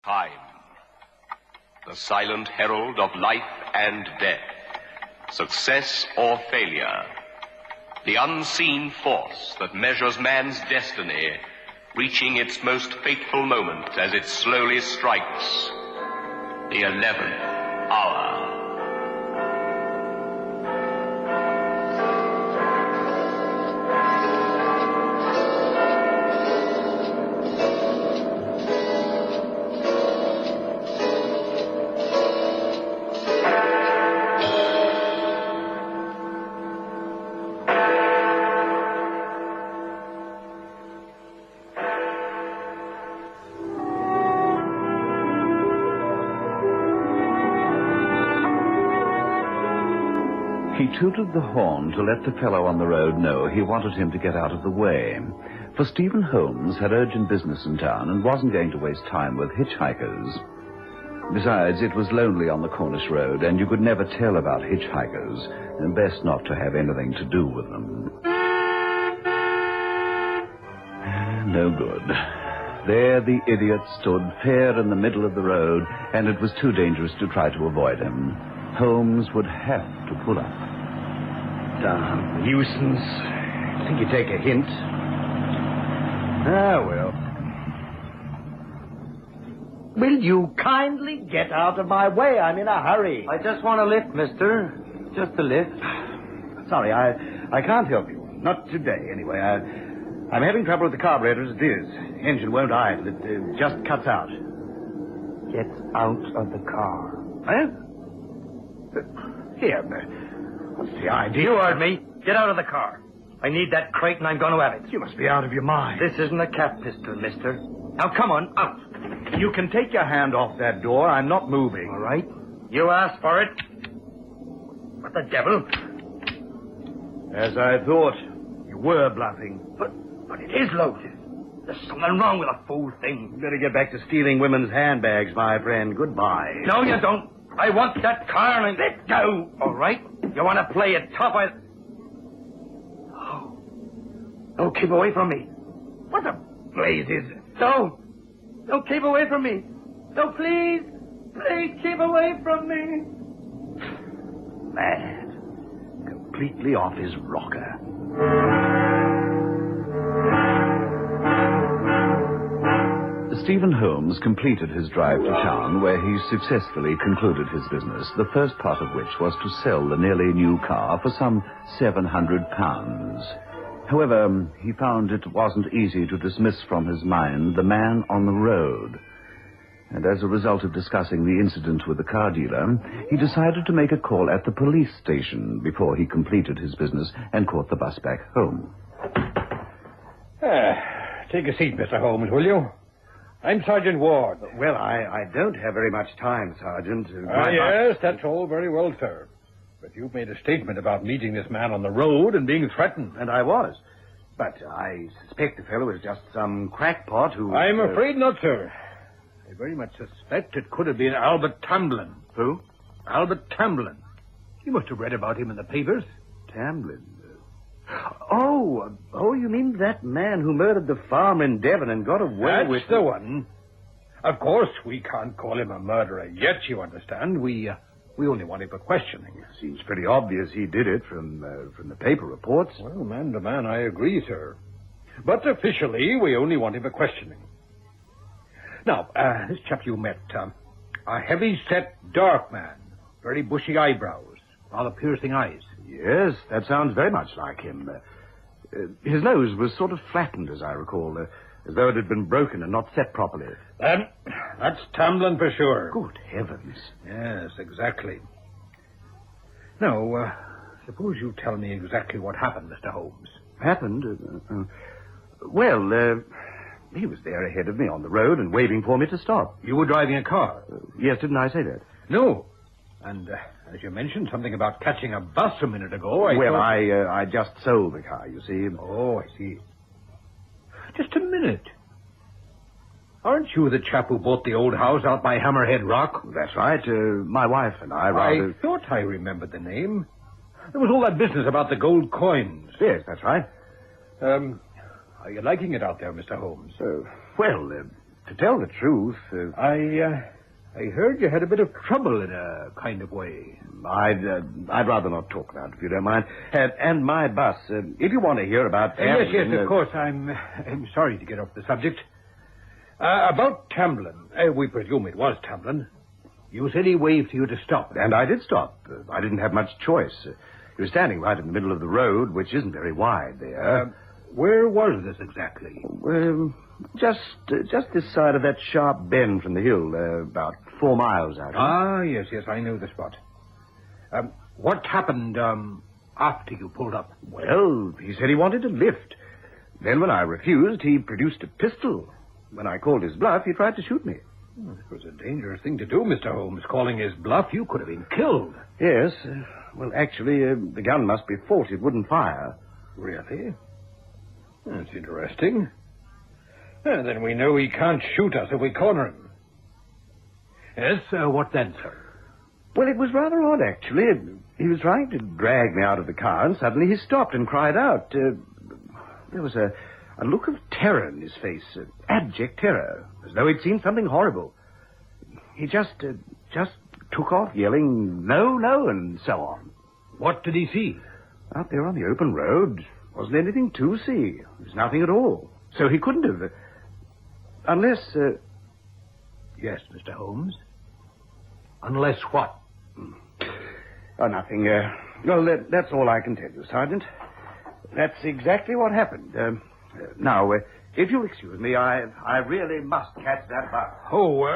Time, the silent herald of life and death, success or failure, the unseen force that measures man's destiny, reaching its most fateful moment as it slowly strikes the 11th hour. He tooted the horn to let the fellow on the road know he wanted him to get out of the way. For Stephen Holmes had urgent business in town and wasn't going to waste time with hitchhikers. Besides, it was lonely on the Cornish road, and you could never tell about hitchhikers, and best not to have anything to do with them. No good. There the idiot stood, fair in the middle of the road, and it was too dangerous to try to avoid him. Holmes would have to pull up. Damn nuisance. Think you take a hint? Ah, well. Will you kindly get out of my way? I'm in a hurry. I just want a lift, mister. Just a lift. Sorry, I can't help you. Not today, anyway. I'm having trouble with the carburetor as it is. Engine won't idle. It just cuts out. Get out of the car. Eh? Here, what's the idea? You heard me. Get out of the car. I need that crate and I'm going to have it. You must be out of your mind. This isn't a cat pistol, mister. Now, come on, out. You can take your hand off that door. I'm not moving. All right. You asked for it. What the devil? As I thought. You were bluffing. But it is loaded. There's something wrong with the fool thing. You better get back to stealing women's handbags, my friend. Goodbye. No, you don't. I want that car and let go. All right? You want to play it tough? Oh. Don't keep away from me. What the blazes? Don't keep away from me. No, please. Please keep away from me. Mad. Completely off his rocker. Stephen Holmes completed his drive to town, where he successfully concluded his business, the first part of which was to sell the nearly new car for some £700. However, he found it wasn't easy to dismiss from his mind the man on the road. And as a result of discussing the incident with the car dealer, he decided to make a call at the police station before he completed his business and caught the bus back home. Take a seat, Mr. Holmes, will you? I'm Sergeant Ward. Well, I don't have very much time, Sergeant. Yes, that's all very well, sir. But you've made a statement about meeting this man on the road and being threatened. And I was. But I suspect the fellow was just some crackpot who... I'm afraid not, sir. I very much suspect it could have been Albert Tamblyn. Who? Albert Tamblyn. You must have read about him in the papers. Tamblyn. Oh, you mean that man who murdered the farmer in Devon and got away with... That's the one. Of course, we can't call him a murderer yet, you understand. We only want him for questioning. Seems pretty obvious he did it from the paper reports. Well, man to man, I agree, sir. But officially, we only want him for questioning. Now, this chap you met, a heavy-set, dark man, very bushy eyebrows, rather piercing eyes. Yes, that sounds very much like him. His nose was sort of flattened, as I recall, as though it had been broken and not set properly. That's Tamblyn for sure. Good heavens. Yes, exactly. Now, suppose you tell me exactly what happened, Mr. Holmes. Happened? Well, he was there ahead of me on the road and waving for me to stop. You were driving a car? Yes, didn't I say that? No. And as you mentioned something about catching a bus a minute ago, I just sold the car, you see. Oh, I see. Just a minute. Aren't you the chap who bought the old house out by Hammerhead Rock? That's right. My wife and I I thought I remembered the name. There was all that business about the gold coins. Yes, that's right. Are you liking it out there, Mr. Holmes? Well, to tell the truth, I heard you had a bit of trouble in a kind of way. I'd rather not talk about it, if you don't mind. And my bus, if you want to hear about... Yes, of course. I'm sorry to get off the subject. About Tamblin. We presume it was Tamblin. You said he waved to you to stop. And I did stop. I didn't have much choice. He was standing right in the middle of the road, which isn't very wide there. Where was this exactly? Just this side of that sharp bend from the hill, about 4 miles out. Yes, I know the spot. What happened after you pulled up? Well, he said he wanted a lift. Then when I refused, he produced a pistol. When I called his bluff, he tried to shoot me. It was a dangerous thing to do, Mr. Holmes. Calling his bluff, you could have been killed. Yes. Well, actually, the gun must be faulty. It wouldn't fire. Really? That's interesting. Then we know he can't shoot us if we corner him. Yes, what then, sir? Well, it was rather odd, actually. He was trying to drag me out of the car, and suddenly he stopped and cried out. There was a look of terror in his face, abject terror, as though he'd seen something horrible. He just took off yelling, "No, no," and so on. What did he see? Out there on the open road, wasn't anything to see. There was nothing at all. So he couldn't have... unless... Yes, Mr. Holmes. Unless what? Oh, nothing. Well, that's all I can tell you, Sergeant. That's exactly what happened. Now, if you'll excuse me, I really must catch that bus. Oh,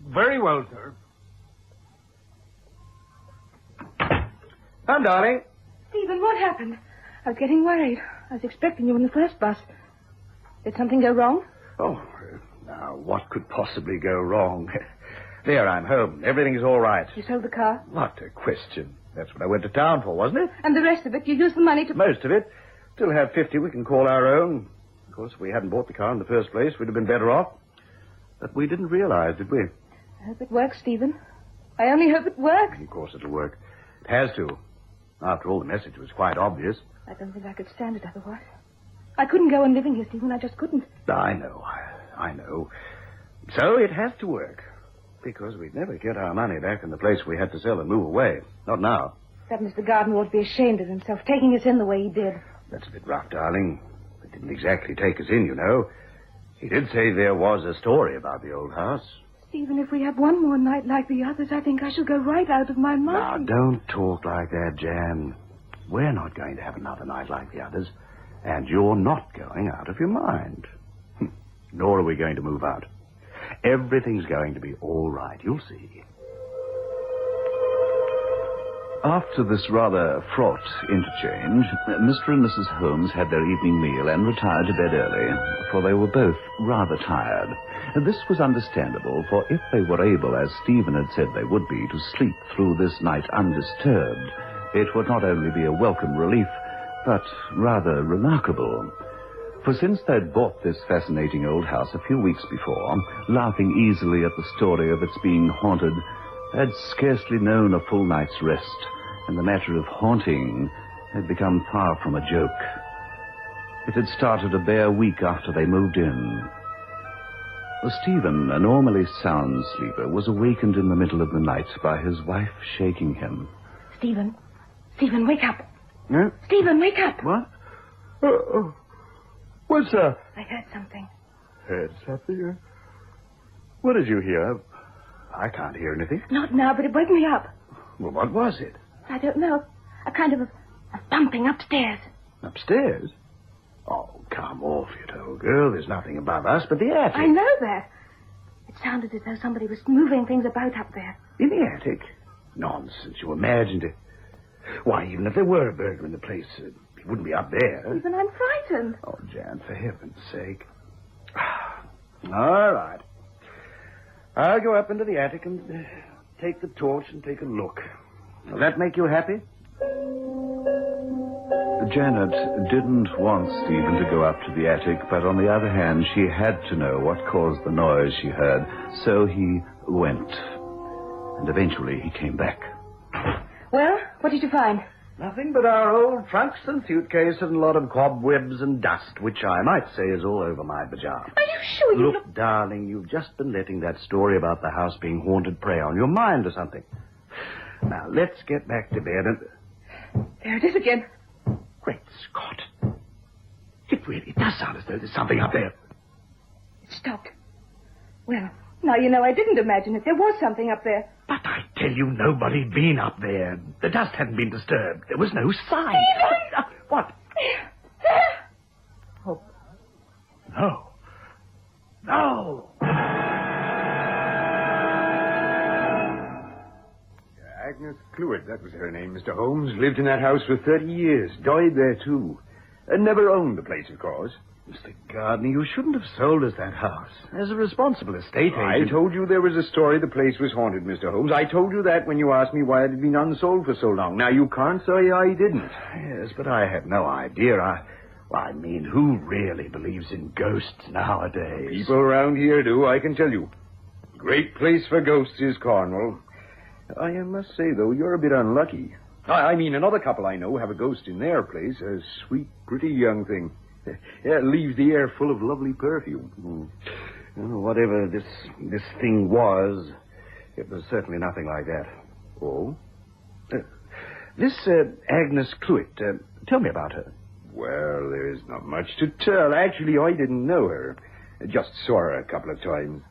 very well, sir. Come, darling. Stephen, what happened? I was getting worried. I was expecting you in the first bus. Did something go wrong? Oh, now, what could possibly go wrong? There, I'm home. Everything's all right. You sold the car? What a question. That's what I went to town for, wasn't it? And the rest of it, you used the money to... Most of it. Still have 50 we can call our own. Of course, if we hadn't bought the car in the first place, we'd have been better off. But we didn't realize, did we? I hope it works, Stephen. I only hope it works. Of course it'll work. It has to. After all, the message was quite obvious. I don't think I could stand it otherwise. I couldn't go on living here, Stephen. I just couldn't. I know. So it has to work. Because we'd never get our money back in the place we had to sell and move away. Not now. That Mr. Gardner ought to be ashamed of himself, taking us in the way he did. That's a bit rough, darling. It didn't exactly take us in, you know. He did say there was a story about the old house. Stephen, if we have one more night like the others, I think I shall go right out of my Now, mind. don't talk like that, Jan. We're not going to have another night like the others. And you're not going out of your mind. Nor are we going to move out. Everything's going to be all right. You'll see. After this rather fraught interchange, Mr. and Mrs. Holmes had their evening meal and retired to bed early, for they were both rather tired. This was understandable, for if they were able, as Stephen had said they would be, to sleep through this night undisturbed, it would not only be a welcome relief, but rather remarkable. For since they'd bought this fascinating old house a few weeks before, laughing easily at the story of its being haunted, they'd scarcely known a full night's rest, and the matter of haunting had become far from a joke. It had started a bare week after they moved in. Stephen, a normally sound sleeper, was awakened in the middle of the night by his wife shaking him. Stephen, wake up. Huh? Stephen, wake up. What? What's that? I heard something. Heard something? What did you hear? I can't hear anything. Not now, but it woke me up. Well, what was it? I don't know. A kind of a thumping upstairs. Upstairs? Oh, come off it, old girl. There's nothing above us but the attic. I know that. It sounded as though somebody was moving things about up there. In the attic? Nonsense. You imagined it. Why, even if there were a burglar in the place, he wouldn't be up there. Even I'm frightened. Oh, Jan, for heaven's sake. All right. I'll go up into the attic and take the torch and take a look. Will that make you happy? Janet didn't want Stephen to go up to the attic, but on the other hand, she had to know what caused the noise she heard, so he went. And eventually he came back. Well, what did you find? Nothing but our old trunks and suitcase and a lot of cobwebs and dust, which I might say is all over my pajamas. Are you sure you Look, darling, you've just been letting that story about the house being haunted prey on your mind or something. Now, let's get back to bed and... There it is again. Great Scott. It does sound as though there's something up there. It stopped. Well, now you know I didn't imagine it. There was something up there. But I tell you, nobody'd been up there. The dust hadn't been disturbed. There was no sign. What? There! Oh. No. No! Agnes Clewitt, that was her name, Mr. Holmes. Lived in that house for 30 years. Died there, too. And never owned the place, of course. Mr. Gardner, you shouldn't have sold us that house. As a responsible estate agent... I told you there was a story the place was haunted, Mr. Holmes. I told you that when you asked me why it had been unsold for so long. Now, you can't say I didn't. Yes, but I had no idea. I mean, who really believes in ghosts nowadays? People around here do, I can tell you. Great place for ghosts is Cornwall. I must say, though, you're a bit unlucky. I mean, another couple I know have a ghost in their place. A sweet, pretty young thing. Yeah, it leaves the air full of lovely perfume. Well, whatever this thing was, it was certainly nothing like that. Oh? This Agnes Clewitt, tell me about her. Well, there's not much to tell. Actually, I didn't know her. I just saw her a couple of times.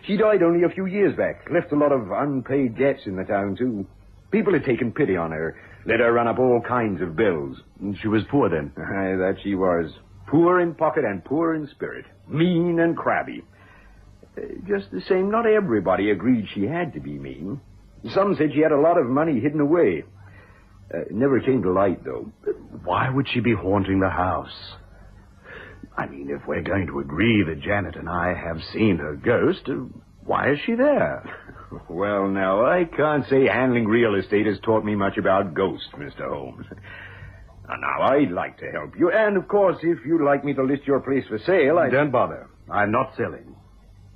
She died only a few years back. Left a lot of unpaid debts in the town, too. People had taken pity on her. Let her run up all kinds of bills. She was poor then? That she was. Poor in pocket and poor in spirit. Mean and crabby. Just the same, not everybody agreed she had to be mean. Some said she had a lot of money hidden away. It never came to light, though. Why would she be haunting the house? I mean, if we're going to agree that Janet and I have seen her ghost, why is she there? Well, now, I can't say handling real estate has taught me much about ghosts, Mr. Holmes. Now, I'd like to help you, and, of course, if you'd like me to list your place for sale, Don't bother. I'm not selling.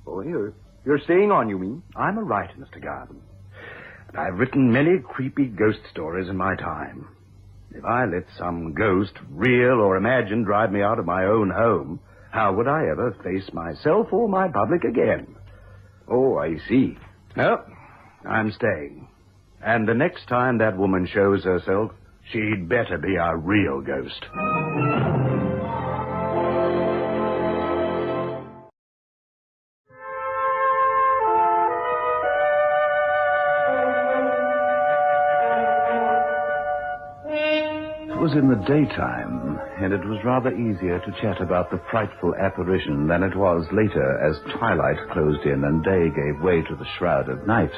Oh, you're staying on, you mean? I'm a writer, Mr. Garden. And I've written many creepy ghost stories in my time. If I let some ghost, real or imagined, drive me out of my own home, how would I ever face myself or my public again? Oh, I see. No, I'm staying. And the next time that woman shows herself, she'd better be a real ghost. It was in the daytime, and it was rather easier to chat about the frightful apparition than it was later as twilight closed in and day gave way to the shroud of night.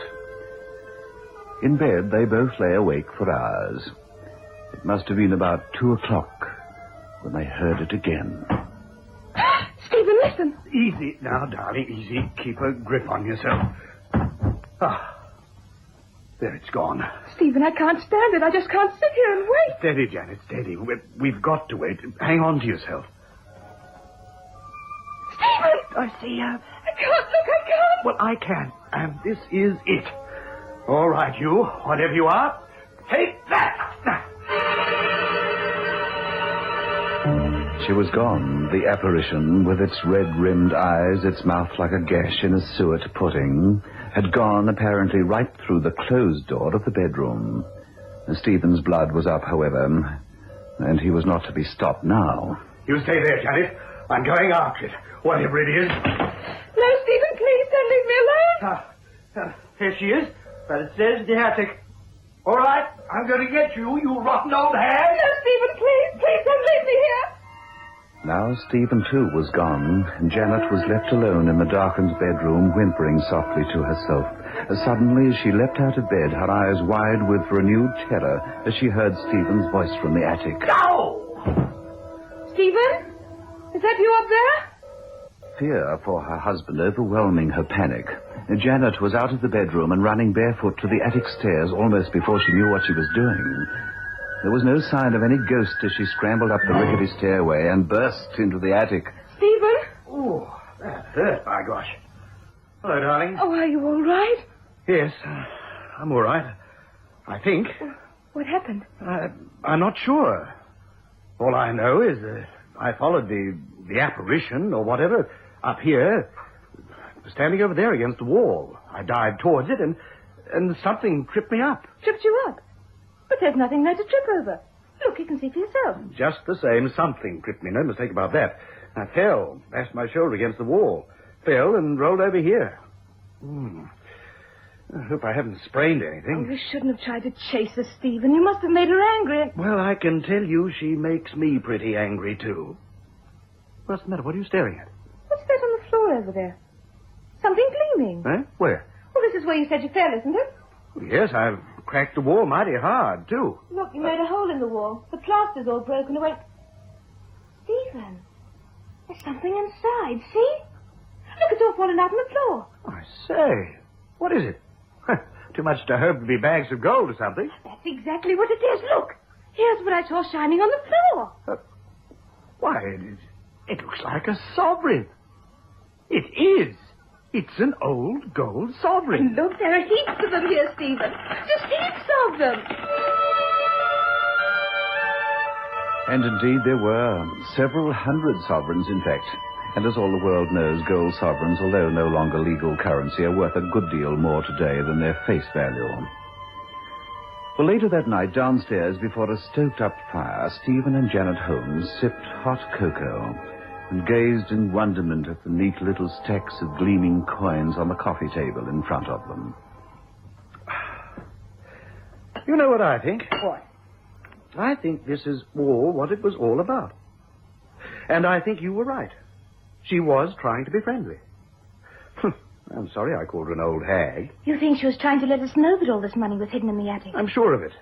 In bed, they both lay awake for hours. It must have been about 2:00 when they heard it again. Stephen, listen. Easy now, darling, easy. Keep a grip on yourself. There, it's gone. Stephen, I can't stand it. I just can't sit here and wait. Steady, Janet, steady. We've got to wait. Hang on to yourself. Stephen! I see her. I can't, look, I can't. Well, I can. And this is it. All right, you, whatever you are, take that! She was gone, the apparition, with its red-rimmed eyes, its mouth like a gash in a suet pudding, had gone apparently right through the closed door of the bedroom. Stephen's blood was up, however, and he was not to be stopped now. You stay there, Janet. I'm going after it, whatever it is. No, Stephen, please don't leave me alone. Here she is, but it says the attic. All right, I'm going to get you, you rotten old hag. No, Stephen, please don't leave me here. Now Stephen, too, was gone, and Janet was left alone in the darkened bedroom, whimpering softly to herself. Suddenly, she leapt out of bed, her eyes wide with renewed terror, as she heard Stephen's voice from the attic. No! Stephen? Is that you up there? Fear for her husband overwhelming her panic, Janet was out of the bedroom and running barefoot to the attic stairs almost before she knew what she was doing. There was no sign of any ghost as she scrambled up the rickety stairway and burst into the attic. Stephen? Oh, that hurt, by gosh. Hello, darling. Oh, are you all right? Yes, I'm all right. I think. What happened? I'm not sure. All I know is that I followed the apparition or whatever up here, standing over there against the wall. I dived towards it and something tripped me up. Tripped you up? But there's nothing there to trip over. Look, you can see for yourself. Just the same, something tripped me. No mistake about that. I fell, bashed my shoulder against the wall, fell and rolled over here. I hope I haven't sprained anything. Oh, you shouldn't have tried to chase her, Stephen. You must have made her angry. Well, I can tell you she makes me pretty angry, too. What's the matter? What are you staring at? What's that on the floor over there? Something gleaming. Eh? Where? Well, this is where you said you fell, isn't it? Yes, I've cracked the wall mighty hard, too. Look, you made a hole in the wall. The plaster's all broken away. Stephen, there's something inside, see? Look, it's all fallen out on the floor. I say, what is it? Too much to hope to be bags of gold or something. That's exactly what it is. Look, here's what I saw shining on the floor. Why, it looks like a sovereign. It is. It's an old gold sovereign. And look, there are heaps of them here, Stephen. Just heaps of them. And indeed there were several hundred sovereigns, in fact. And as all the world knows, gold sovereigns, although no longer legal currency, are worth a good deal more today than their face value. Well, later that night, downstairs before a stoked-up fire, Stephen and Janet Holmes sipped hot cocoa and gazed in wonderment at the neat little stacks of gleaming coins on the coffee table in front of them. You know what I think? What? I think this is all what it was all about. And I think you were right. She was trying to be friendly. I'm sorry I called her an old hag. You think she was trying to let us know that all this money was hidden in the attic? I'm sure of it.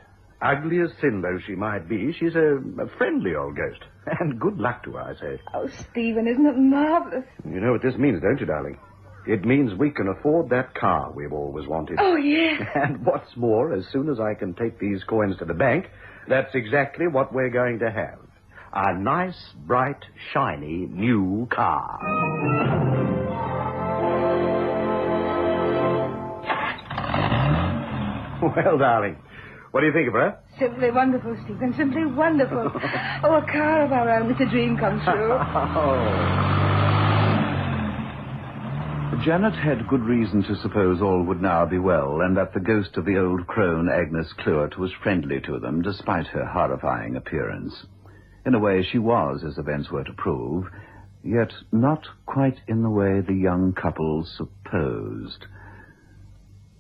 Ugly as sin though she might be, she's a friendly old ghost. And good luck to her, I say. Oh, Stephen, isn't it marvelous? You know what this means, don't you, darling? It means we can afford that car we've always wanted. Oh, yes. And what's more, as soon as I can take these coins to the bank, that's exactly what we're going to have. A nice, bright, shiny, new car. Well, darling, what do you think of her? Simply wonderful, Stephen, simply wonderful. Oh, a car of our own. It's a dream come true. Janet had good reason to suppose all would now be well, and that the ghost of the old crone, Agnes Clewett, was friendly to them, despite her horrifying appearance. In a way, she was, as events were to prove, yet not quite in the way the young couple supposed.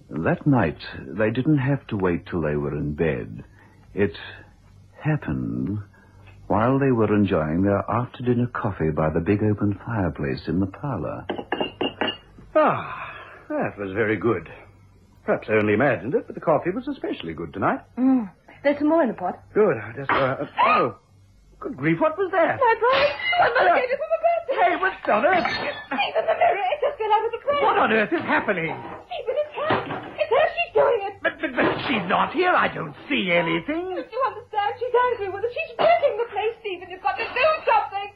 That night, they didn't have to wait till they were in bed. It happened while they were enjoying their after-dinner coffee by the big open fireplace in the parlor. Ah, that was very good. Perhaps I only imagined it, but the coffee was especially good tonight. There's some more in the pot. Good. I just, oh, good grief, what was that? My prize. My mother gave it for my birthday. Hey, what's on earth? Stephen, the mirror. It just fell out of the frame. What on earth is happening? Stephen, it's her. It's her. She's doing it. But she's not here. I don't see anything. Don't you understand? She's angry with us. She's wrecking the place, Stephen. You've got to do something.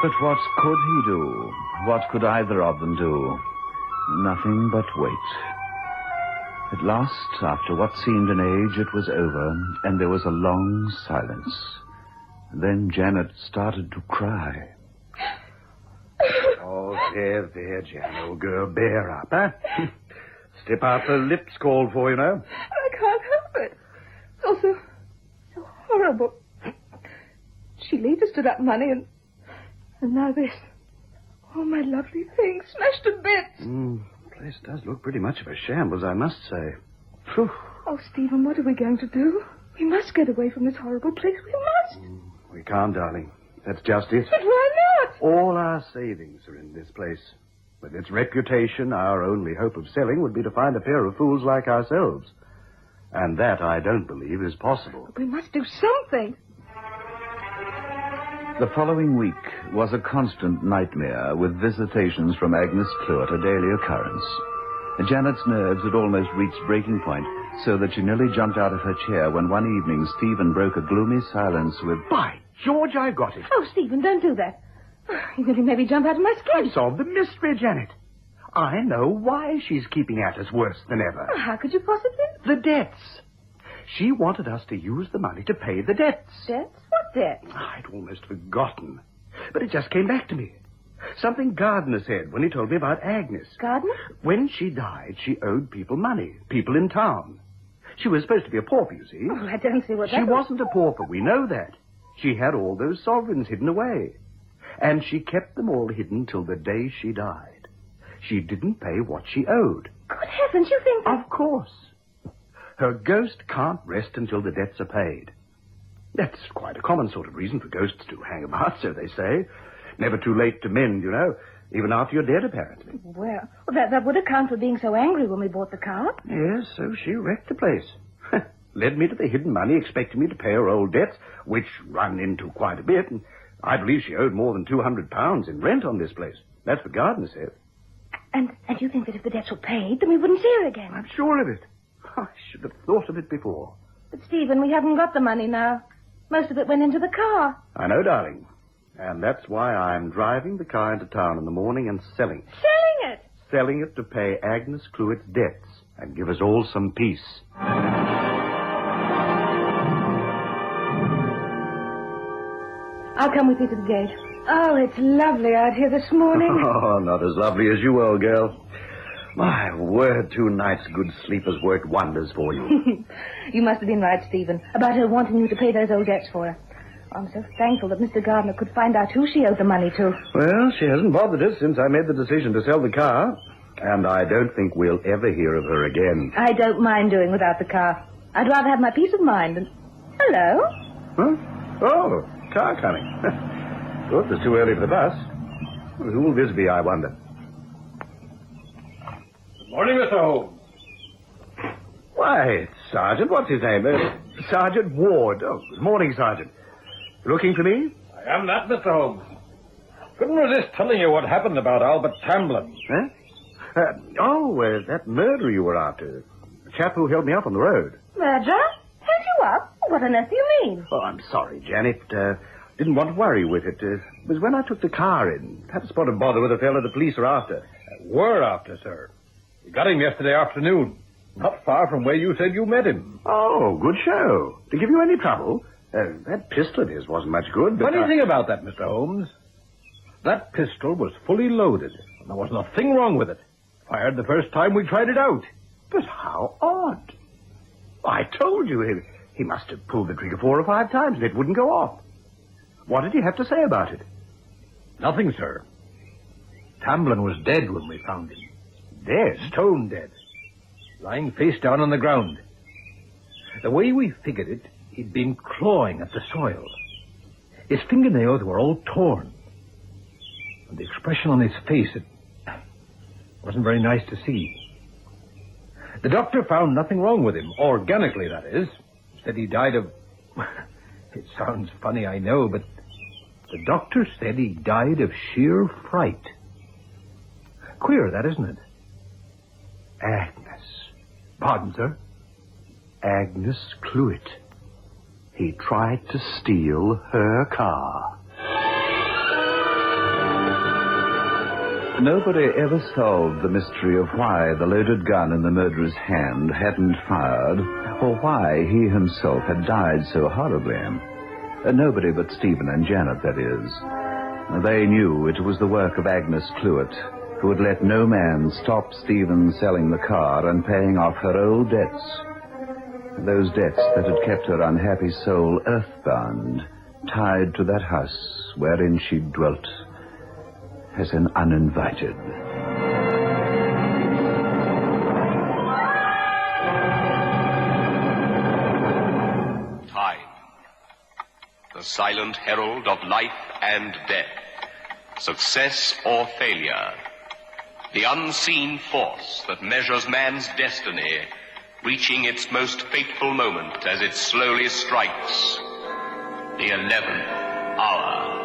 But what could he do? What could either of them do? Nothing but wait. At last, after what seemed an age, it was over, and there was a long silence. Then Janet started to cry. Oh, there, Jan, old girl, bear up, huh? Step out the lips called for, you know. I can't help it. It's all so horrible. She leads us to that money, and now this. Oh, my lovely thing, smashed to bits. The place does look pretty much of a shambles, I must say. Phew. Oh, Stephen, what are we going to do? We must get away from this horrible place. We must. We can't, darling. That's just it. But why not? All our savings are in this place. With its reputation, our only hope of selling would be to find a pair of fools like ourselves. And that I don't believe is possible. We must do something. The following week was a constant nightmare, with visitations from Agnes Clewett a daily occurrence. Janet's nerves had almost reached breaking point, so that she nearly jumped out of her chair when one evening Stephen broke a gloomy silence with... By George, I've got it. Oh, Stephen, don't do that. You nearly made me jump out of my skin. I've solved the mystery, Janet. I know why she's keeping at us worse than ever. Well, how could you possibly? The debts. She wanted us to use the money to pay the debts. Debts? What debts? I'd almost forgotten. But it just came back to me. Something Gardner said when he told me about Agnes. Gardner? When she died, she owed people money. People in town. She was supposed to be a pauper, you see. Oh, I don't see what that She wasn't a pauper, we know that. She had all those sovereigns hidden away. And she kept them all hidden till the day she died. She didn't pay what she owed. Good heavens, you think that... Of course. Her ghost can't rest until the debts are paid. That's quite a common sort of reason for ghosts to hang about, so they say. Never too late to mend, you know, even after you're dead, apparently. Well, that would account for being so angry when we bought the car. Yes, so she wrecked the place. Led me to the hidden money, expecting me to pay her old debts, which run into quite a bit, and I believe she owed more than £200 in rent on this place. That's what Gardner said. And you think that if the debts were paid, then we wouldn't see her again? I'm sure of it. I should have thought of it before. But, Stephen, we haven't got the money now. Most of it went into the car. I know, darling. And that's why I'm driving the car into town in the morning and selling it. Selling it? Selling it to pay Agnes Clewett's debts and give us all some peace. I'll come with you to the gate. Oh, it's lovely out here this morning. Oh, not as lovely as you, old girl. My word, 2 nights' good sleep has worked wonders for you. You must have been right, Stephen, about her wanting you to pay those old debts for her. I'm so thankful that Mr. Gardner could find out who she owed the money to. Well, she hasn't bothered us since I made the decision to sell the car. And I don't think we'll ever hear of her again. I don't mind doing without the car. I'd rather have my peace of mind and... Hello? Huh? Oh, car coming. Thought it was too early for the bus. Well, who will this be, I wonder? Good morning, Mr. Holmes. Why, it's Sergeant. What's his name? Sergeant Ward. Oh, good morning, Sergeant. Looking for me? I am that, Mr. Holmes. Couldn't resist telling you what happened about Albert Tamblin. Huh? That murderer you were after. The chap who held me up on the road. Murderer? Held you up? What on earth do you mean? Oh, I'm sorry, Janet. Didn't want to worry with it. It was when I took the car in. Had a spot of bother with a fellow the police are after. Were after, sir. We got him yesterday afternoon. Not far from where you said you met him. Oh, good show. To give you any trouble? That pistol of his wasn't much good, but... Funny thing about that, Mr. Holmes. That pistol was fully loaded. And there wasn't a thing wrong with it. Fired the first time we tried it out. But how odd. I told you he must have pulled the trigger 4 or 5 times and it wouldn't go off. What did he have to say about it? Nothing, sir. Tamblin was dead when we found him. Dead? Stone dead. Lying face down on the ground. The way we figured it, he'd been clawing at the soil. His fingernails were all torn. And the expression on his face, it wasn't very nice to see. The doctor found nothing wrong with him, organically, that is. Said he died of... It sounds funny, I know, but the doctor said he died of sheer fright. Queer, that, isn't it? Agnes. Pardon, sir? Agnes Clewett. He tried to steal her car. Nobody ever solved the mystery of why the loaded gun in the murderer's hand hadn't fired, or why he himself had died so horribly. Nobody but Stephen and Janet, that is. They knew it was the work of Agnes Clewett, who had let no man stop Stephen selling the car and paying off her old debts. Those debts that had kept her unhappy soul earthbound, tied to that house wherein she dwelt as an uninvited. Time, the silent herald of life and death, success or failure, the unseen force that measures man's destiny, reaching its most fateful moment as it slowly strikes the 11th hour.